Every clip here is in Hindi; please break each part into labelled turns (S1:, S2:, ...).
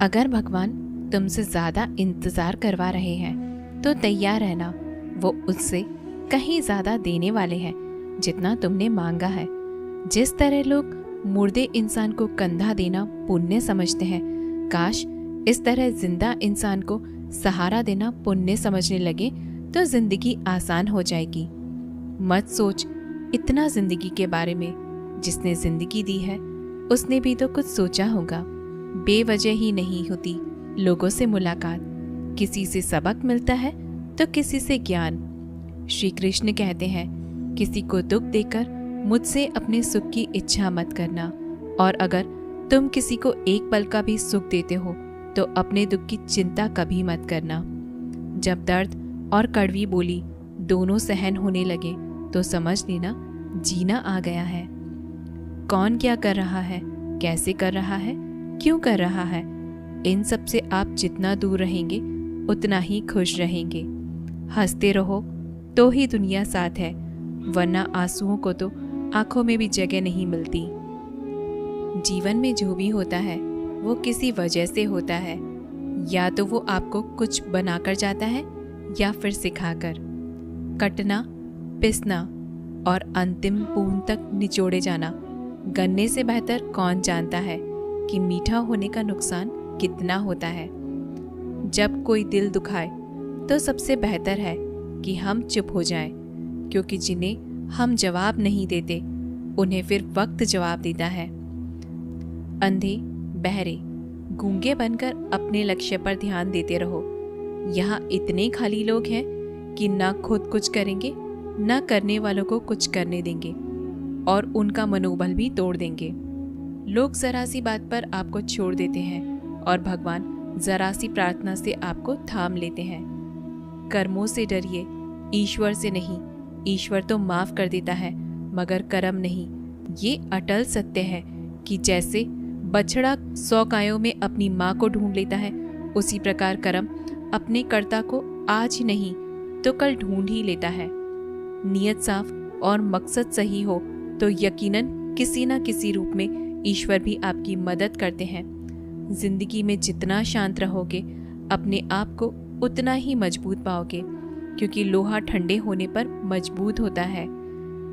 S1: अगर भगवान तुमसे ज़्यादा इंतज़ार करवा रहे हैं तो तैयार रहना, वो उससे कहीं ज़्यादा देने वाले हैं जितना तुमने मांगा है। जिस तरह लोग मुर्दे इंसान को कंधा देना पुण्य समझते हैं, काश इस तरह जिंदा इंसान को सहारा देना पुण्य समझने लगे तो जिंदगी आसान हो जाएगी। मत सोच इतना जिंदगी के बारे में, जिसने जिंदगी दी है उसने भी तो कुछ सोचा होगा। बेवजह ही नहीं होती लोगों से मुलाकात, किसी से सबक मिलता है तो किसी से ज्ञान। श्री कृष्ण कहते हैं, किसी को दुख देकर मुझसे अपने सुख की इच्छा मत करना, और अगर तुम किसी को एक पल का भी सुख देते हो तो अपने दुख की चिंता कभी मत करना। जब दर्द और कड़वी बोली दोनों सहन होने लगे तो समझ लेना जीना आ गया है। कौन क्या कर रहा है, कैसे कर रहा है, क्यों कर रहा है, इन सब से आप जितना दूर रहेंगे उतना ही खुश रहेंगे। हंसते रहो तो ही दुनिया साथ है, वरना आंसुओं को तो आंखों में भी जगह नहीं मिलती। जीवन में जो भी होता है वो किसी वजह से होता है, या तो वो आपको कुछ बनाकर जाता है या फिर सिखाकर। कटना, पिसना और अंतिम बूंद तक निचोड़े जाना, गन्ने से बेहतर कौन जानता है कि मीठा होने का नुकसान कितना होता है। जब कोई दिल दुखाए तो सबसे बेहतर है कि हम चुप हो जाएं, क्योंकि जिन्हें हम जवाब नहीं देते उन्हें फिर वक्त जवाब देता है। अंधे, बहरे, गूंगे बनकर अपने लक्ष्य पर ध्यान देते रहो। यहाँ इतने खाली लोग हैं कि ना खुद कुछ करेंगे ना करने वालों को कुछ करने देंगे, और उनका मनोबल भी तोड़ देंगे। लोग जरा सी बात पर आपको छोड़ देते हैं और भगवान जरा सी प्रार्थना से आपको थाम लेते हैं। कर्मों से डरिए, ईश्वर से नहीं। ईश्वर तो माफ कर देता है मगर कर्म नहीं। ये अटल सत्य है कि जैसे बछड़ा 100 गायों में अपनी माँ को ढूंढ लेता है, उसी प्रकार कर्म अपने कर्ता को आज ही नहीं तो कल ढूंढ ही लेता है। नियत साफ और मकसद सही हो तो यकीनन किसी न किसी रूप में ईश्वर भी आपकी मदद करते हैं। जिंदगी में जितना शांत रहोगे अपने आप को उतना ही मजबूत पाओगे, क्योंकि लोहा ठंडे होने पर मजबूत होता है।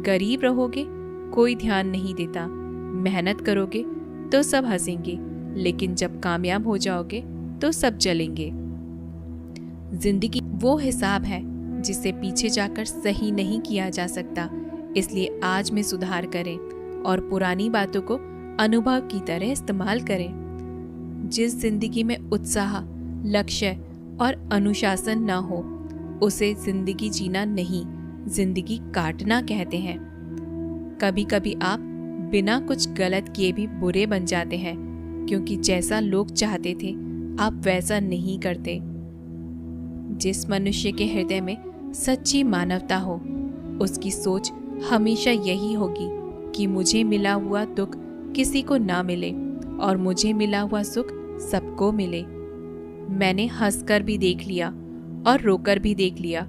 S1: गरीब रहोगे कोई ध्यान नहीं देता, मेहनत करोगे तो सब हंसेंगे, लेकिन जब कामयाब हो जाओगे तो सब जलेंगे। जिंदगी वो हिसाब है जिसे पीछे जाकर सही नहीं किया जा सकता, इसलिए आज में सुधार करें और पुरानी बातों को अनुभव की तरह इस्तेमाल करें। जिस जिंदगी में उत्साह, लक्ष्य और अनुशासन न हो उसे जिंदगी जीना नहीं, जिंदगी काटना कहते हैं। कभी कभी आप बिना कुछ गलत किए भी बुरे बन जाते हैं, क्योंकि जैसा लोग चाहते थे आप वैसा नहीं करते। जिस मनुष्य के हृदय में सच्ची मानवता हो उसकी सोच हमेशा यही होगी कि मुझे मिला हुआ दुख किसी को ना मिले और मुझे मिला हुआ सुख सबको मिले। मैंने हंसकर भी देख लिया और रोकर भी देख लिया,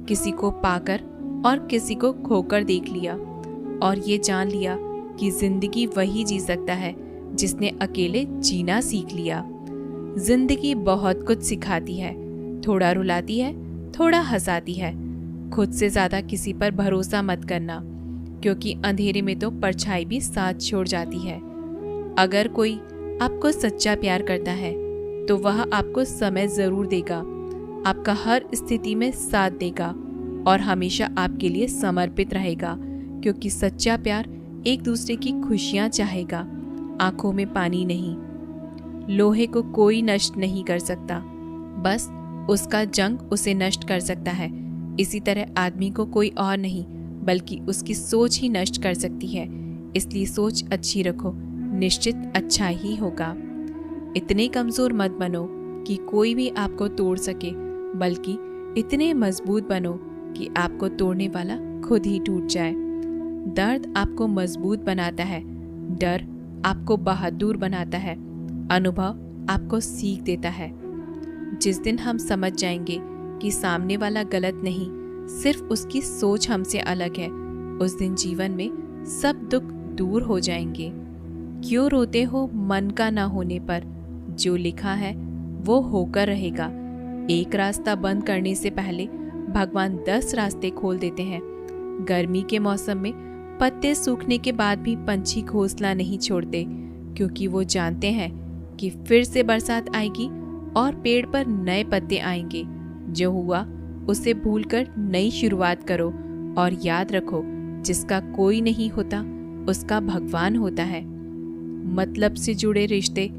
S1: किसी को पाकर और किसी को खोकर देख लिया, और ये जान लिया कि जिंदगी वही जी सकता है जिसने अकेले जीना सीख लिया। जिंदगी बहुत कुछ सिखाती है, थोड़ा रुलाती है, थोड़ा हंसाती है। खुद से ज्यादा किसी पर भरोसा मत करना, क्योंकि अंधेरे में तो परछाई भी साथ छोड़ जाती है। अगर कोई आपको सच्चा प्यार करता है तो वह आपको समय जरूर देगा, आपका हर स्थिति में साथ देगा और हमेशा आपके लिए समर्पित रहेगा, क्योंकि सच्चा प्यार एक दूसरे की खुशियां चाहेगा, आंखों में पानी नहीं। लोहे को कोई नष्ट नहीं कर सकता, बस उसका जंग उसे नष्ट कर सकता है। इसी तरह आदमी को कोई और नहीं बल्कि उसकी सोच ही नष्ट कर सकती है। इसलिए सोच अच्छी रखो, निश्चित अच्छा ही होगा। इतने कमजोर मत बनो कि कोई भी आपको तोड़ सके, बल्कि इतने मजबूत बनो कि आपको तोड़ने वाला खुद ही टूट जाए। दर्द आपको मजबूत बनाता है, डर आपको बहादुर बनाता है, अनुभव आपको सीख देता है। जिस दिन हम समझ जाएंगे कि सामने वाला गलत नहीं, सिर्फ उसकी सोच हमसे अलग है, उस दिन जीवन में सब दुख दूर हो जाएंगे। क्यों रोते हो मन का ना होने पर, जो लिखा है वो होकर रहेगा। एक रास्ता बंद करने से पहले भगवान 10 रास्ते खोल देते हैं। गर्मी के मौसम में पत्ते सूखने के बाद भी पंछी घोंसला नहीं छोड़ते, क्योंकि वो जानते हैं कि फिर से बरसात आएगी और पेड़ पर नए पत्ते आएंगे। जो हुआ उसे भूलकर नई शुरुआत करो और याद रखो, जिसका कोई नहीं होता उसका भगवान होता है। मतलब से जुड़े रिश्ते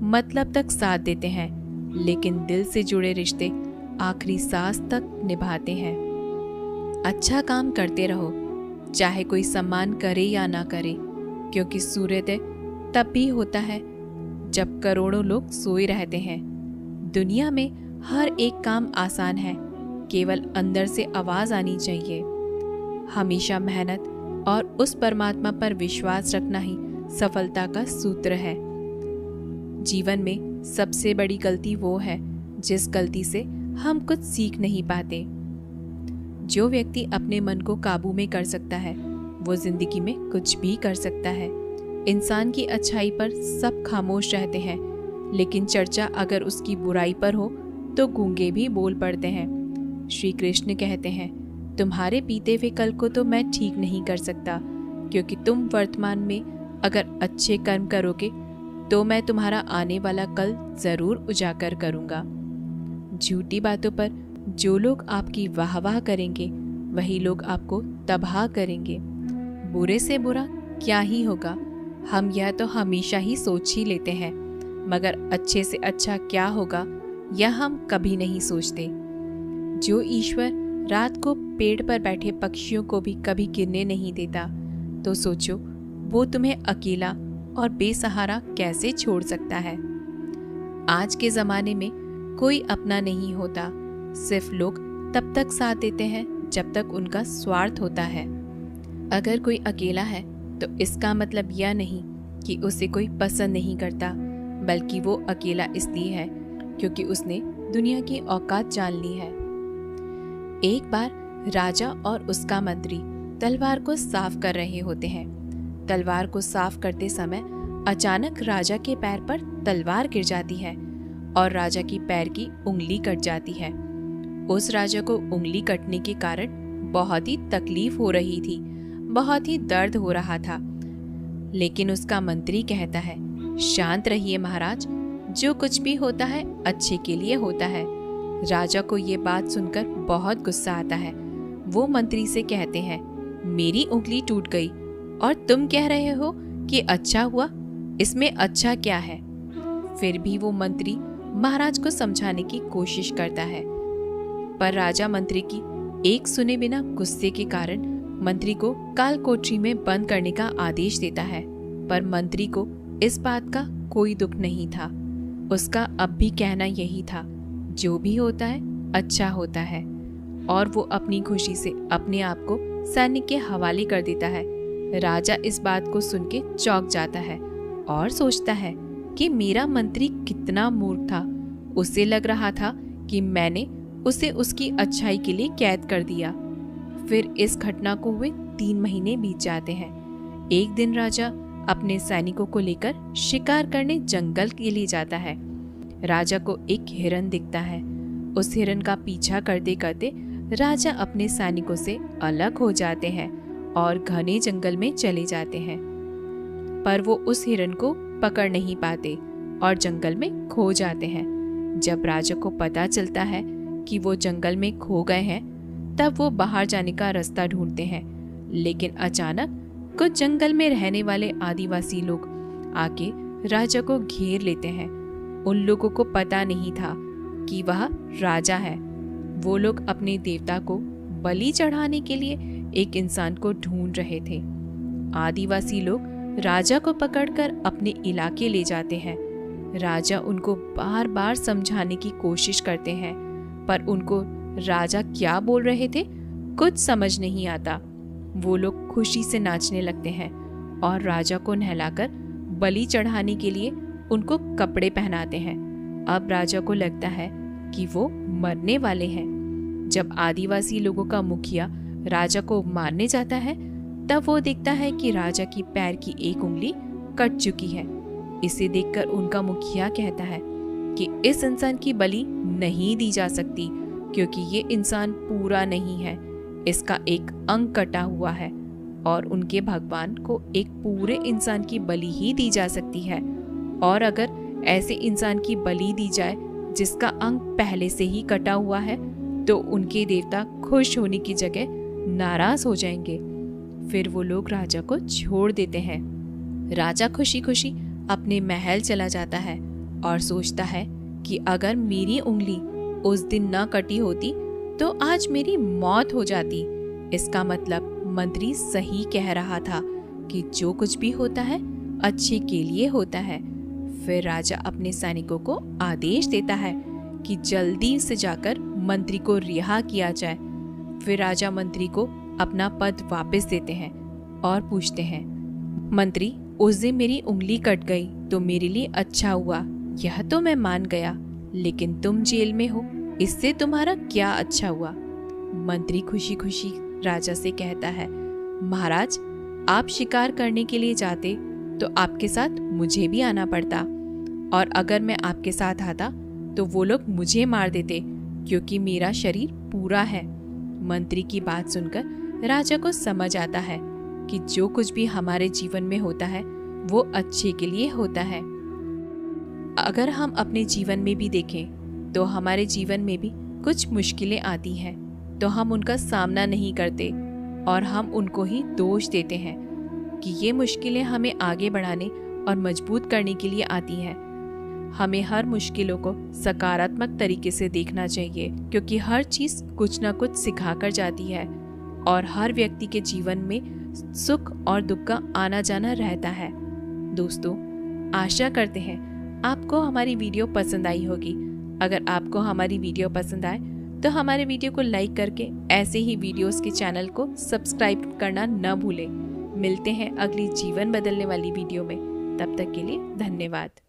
S1: मतलब तक साथ देते हैं, लेकिन दिल से जुड़े रिश्ते आखिरी सांस तक निभाते हैं। अच्छा काम करते रहो, चाहे कोई सम्मान करे या ना करे, क्योंकि सूर्योदय तब भी होता है जब करोड़ों लोग सोए रहते हैं। दुनिया में हर एक काम आसान है, केवल अंदर से आवाज आनी चाहिए। हमेशा मेहनत और उस परमात्मा पर विश्वास रखना ही सफलता का सूत्र है। जीवन में सबसे बड़ी गलती वो है जिस गलती से हम कुछ सीख नहीं पाते। जो व्यक्ति अपने मन को काबू में कर सकता है वो जिंदगी में कुछ भी कर सकता है। इंसान की अच्छाई पर सब खामोश रहते हैं, लेकिन चर्चा अगर उसकी बुराई पर हो तो गूंगे भी बोल पड़ते हैं। श्री कृष्ण कहते हैं, तुम्हारे बीते हुए कल को तो मैं ठीक नहीं कर सकता, क्योंकि तुम वर्तमान में अगर अच्छे कर्म करोगे तो मैं तुम्हारा आने वाला कल जरूर उजागर करूंगा। झूठी बातों पर जो लोग आपकी वाहवाह करेंगे वही लोग आपको तबाह करेंगे। बुरे से बुरा क्या ही होगा, हम यह तो हमेशा ही सोच ही लेते हैं, मगर अच्छे से अच्छा क्या होगा यह हम कभी नहीं सोचते। जो ईश्वर रात को पेड़ पर बैठे पक्षियों को भी कभी गिरने नहीं देता, तो सोचो वो तुम्हें अकेला और बेसहारा कैसे छोड़ सकता है। आज के ज़माने में कोई अपना नहीं होता, सिर्फ लोग तब तक साथ देते हैं जब तक उनका स्वार्थ होता है। अगर कोई अकेला है तो इसका मतलब यह नहीं कि उसे कोई पसंद नहीं करता, बल्कि वो अकेला इसलिए है क्योंकि उसने दुनिया की औकात जान ली है। एक बार राजा और उसका मंत्री तलवार को साफ कर रहे होते हैं। तलवार को साफ करते समय अचानक राजा के पैर पर तलवार गिर जाती है और राजा की पैर की उंगली कट जाती है। उस राजा को उंगली कटने के कारण बहुत ही तकलीफ हो रही थी, बहुत ही दर्द हो रहा था। लेकिन उसका मंत्री कहता है, शांत रहिए महाराज, जो कुछ भी होता है अच्छे के लिए होता है। राजा को ये बात सुनकर बहुत गुस्सा आता है। वो मंत्री से कहते हैं, मेरी उंगली टूट गई और तुम कह रहे हो कि अच्छा हुआ, इसमें अच्छा क्या है। फिर भी वो मंत्री महाराज को समझाने की कोशिश करता है, पर राजा मंत्री की एक सुने बिना गुस्से के कारण मंत्री को काल कोठरी में बंद करने का आदेश देता है। पर मंत्री को इस बात का कोई दुख नहीं था। उसका अब भी कहना यही था, जो भी होता है अच्छा होता है, और वो अपनी खुशी से अपने आप को सैनिक के हवाले कर देता है। राजा इस बात को सुन के चौंक जाता है और सोचता है कि मेरा मंत्री कितना मूर्ख था। उसे लग रहा था कि मैंने उसे उसकी अच्छाई के लिए कैद कर दिया। फिर इस घटना को हुए 3 महीने बीत जाते हैं। एक दिन राजा अपने सैनिकों को लेकर शिकार करने जंगल के लिए जाता है। राजा को एक हिरन दिखता है। उस हिरन का पीछा करते करते राजा अपने सैनिकों से अलग हो जाते हैं और घने जंगल में चले जाते हैं। पर वो उस हिरन को पकड़ नहीं पाते और जंगल में खो जाते हैं। जब राजा को पता चलता है कि वो जंगल में खो गए हैं, तब वो बाहर जाने का रास्ता ढूंढते हैं। लेकिन अचानक कुछ जंगल में रहने वाले आदिवासी लोग आके राजा को घेर लेते हैं। उन लोगों को पता नहीं था कि वह राजा है। वो लोग अपने देवता को बलि चढ़ाने के लिए एक इंसान को ढूंढ रहे थे। आदिवासी लोग राजा को पकड़कर अपने इलाके ले जाते हैं। राजा उनको बार बार समझाने की कोशिश करते हैं, पर उनको राजा क्या बोल रहे थे कुछ समझ नहीं आता। वो लोग खुशी से नाचने लगते हैं और राजा को नहलाकर बलि चढ़ाने के लिए उनको कपड़े पहनाते हैं। अब राजा को लगता है कि वो मरने वाले हैं। जब आदिवासी लोगों का मुखिया राजा को मारने जाता है, तब वो देखता है कि राजा की पैर की एक उंगली कट चुकी है। इसे देखकर उनका मुखिया कहता है, कि इस इंसान की बलि नहीं दी जा सकती क्योंकि ये इंसान पूरा नहीं है, इसका एक अंग कटा हुआ है और उनके भगवान को एक पूरे इंसान की बलि ही दी जा सकती है। और अगर ऐसे इंसान की बलि दी जाए जिसका अंग पहले से ही कटा हुआ है तो उनके देवता खुश होने की जगह नाराज हो जाएंगे। फिर वो लोग राजा को छोड़ देते हैं। राजा खुशी खुशी अपने महल चला जाता है और सोचता है कि अगर मेरी उंगली उस दिन न कटी होती तो आज मेरी मौत हो जाती। इसका मतलब मंत्री सही कह रहा था कि जो कुछ भी होता है अच्छे के लिए होता है। फिर राजा अपने सैनिकों को आदेश देता है कि जल्दी से जाकर मंत्री को रिहा किया जाए। फिर राजा मंत्री को अपना पद वापस देते हैं और पूछते हैं, मंत्री, उस दिन मेरी उंगली कट गई तो मेरे लिए अच्छा हुआ, यह तो मैं मान गया, लेकिन तुम जेल में हो, इससे तुम्हारा क्या अच्छा हुआ? मंत्री खुशी खुशी राजा से कहता है, महाराज, आप शिकार करने के लिए जाते तो आपके साथ मुझे भी आना पड़ता, और अगर मैं आपके साथ आता तो वो लोग मुझे मार देते क्योंकि मेरा शरीर पूरा है। मंत्री की बात सुनकर राजा को समझ आता है कि जो कुछ भी हमारे जीवन में होता है वो अच्छे के लिए होता है। अगर हम अपने जीवन में भी देखें तो हमारे जीवन में भी कुछ मुश्किलें आती हैं तो हम उनका सामना नहीं करते और हम उनको ही दोष देते हैं कि ये मुश्किलें हमें आगे बढ़ाने और मजबूत करने के लिए आती हैं। हमें हर मुश्किलों को सकारात्मक तरीके से देखना चाहिए क्योंकि हर चीज़ कुछ ना कुछ सिखा कर जाती है और हर व्यक्ति के जीवन में सुख और दुख का आना जाना रहता है। दोस्तों, आशा करते हैं आपको हमारी वीडियो पसंद आई होगी। अगर आपको हमारी वीडियो पसंद आए तो हमारे वीडियो को लाइक करके ऐसे ही वीडियोस के चैनल को सब्सक्राइब करना न भूलें। मिलते हैं अगली जीवन बदलने वाली वीडियो में। तब तक के लिए धन्यवाद।